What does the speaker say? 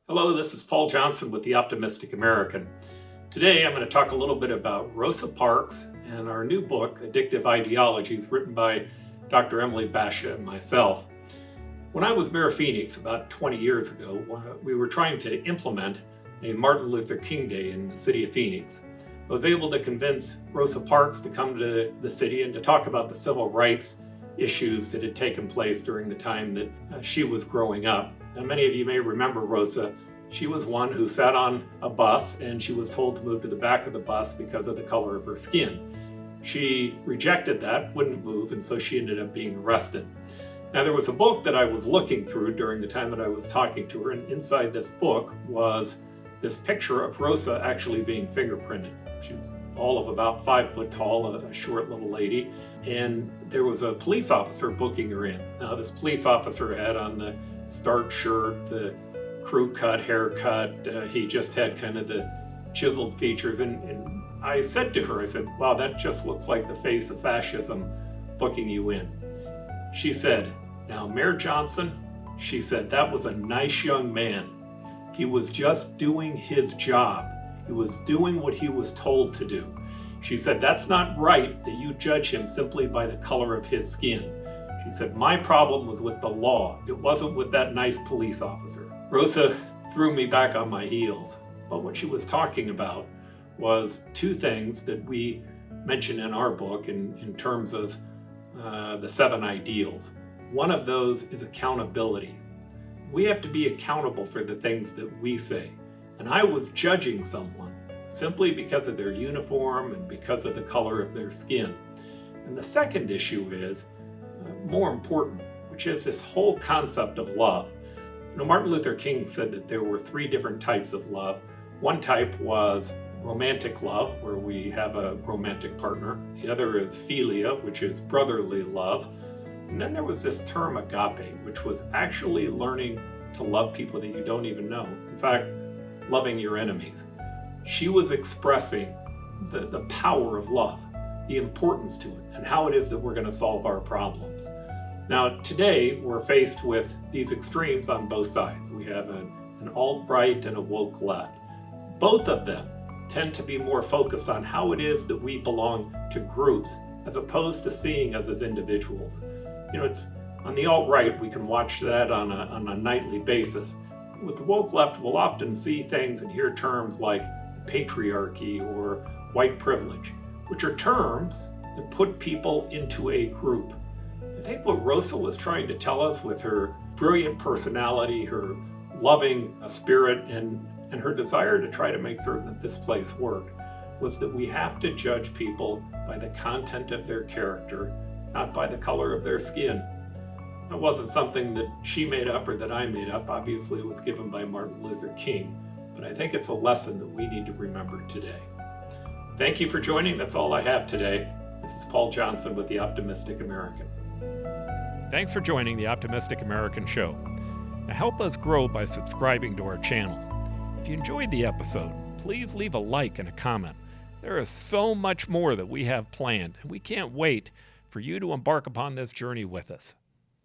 Hello, this is Paul Johnson with the Optimistic American. Today I'm going to talk a little bit about Rosa Parks and our new book, Addictive Ideologies, written by Dr. Emily Bashah and myself. When I was mayor of Phoenix about 20 years ago, we were trying to implement a Martin Luther King Day in the city of Phoenix. I was able to convince Rosa Parks to come to the city and to talk about the civil rights issues that had taken place during the time that she was growing up. Now, many of you may remember Rosa. She was one who sat on a bus and she was told to move to the back of the bus because of the color of her skin. She rejected that, wouldn't move, and so she ended up being arrested. Now, there was a book that I was looking through during the time that I was talking to her, and inside this book was this picture of Rosa actually being fingerprinted. She's all of about 5 foot tall, a short little lady, and there was a police officer booking her in. Now, this police officer had on the starched shirt, the crew cut haircut. He just had kind of the chiseled features, and I said to her, I said, "Wow, that just looks like the face of fascism booking you in." She said, "Now, Mayor Johnson," she said, "that was a nice young man. He was just doing his job. He was doing what he was told to do." She said, "That's not right that you judge him simply by the color of his skin." She said, "My problem was with the law. It wasn't with that nice police officer." Rosa threw me back on my heels. But what she was talking about was two things that we mention in our book in terms of the 7 ideals. One of those is accountability. We have to be accountable for the things that we say. And I was judging someone simply because of their uniform and because of the color of their skin. And the second issue is more important, which is this whole concept of love. You know, Martin Luther King said that there were 3 different types of love. One type was romantic love, where we have a romantic partner. The other is philia, which is brotherly love. And then there was this term agape, which was actually learning to love people that you don't even know. In fact, loving your enemies. She was expressing the power of love, the importance to it, and how it is that we're going to solve our problems. Now, today, we're faced with these extremes on both sides. We have an alt-right and a woke left. Both of them tend to be more focused on how it is that we belong to groups as opposed to seeing us as individuals. You know, it's on the alt-right, we can watch that on a nightly basis. With the woke left, we'll often see things and hear terms like patriarchy or white privilege, which are terms that put people into a group. I think what Rosa was trying to tell us with her brilliant personality, her loving spirit, and her desire to try to make certain that this place worked, was that we have to judge people by the content of their character, not by the color of their skin. It wasn't something that she made up or that I made up. Obviously, it was given by Martin Luther King, but I think it's a lesson that we need to remember today. Thank you for joining. That's all I have today. This is Paul Johnson with the Optimistic American. Thanks for joining the Optimistic American Show. Now help us grow by subscribing to our channel. If you enjoyed the episode, please leave a like and a comment. There is so much more that we have planned, and we can't wait for you to embark upon this journey with us.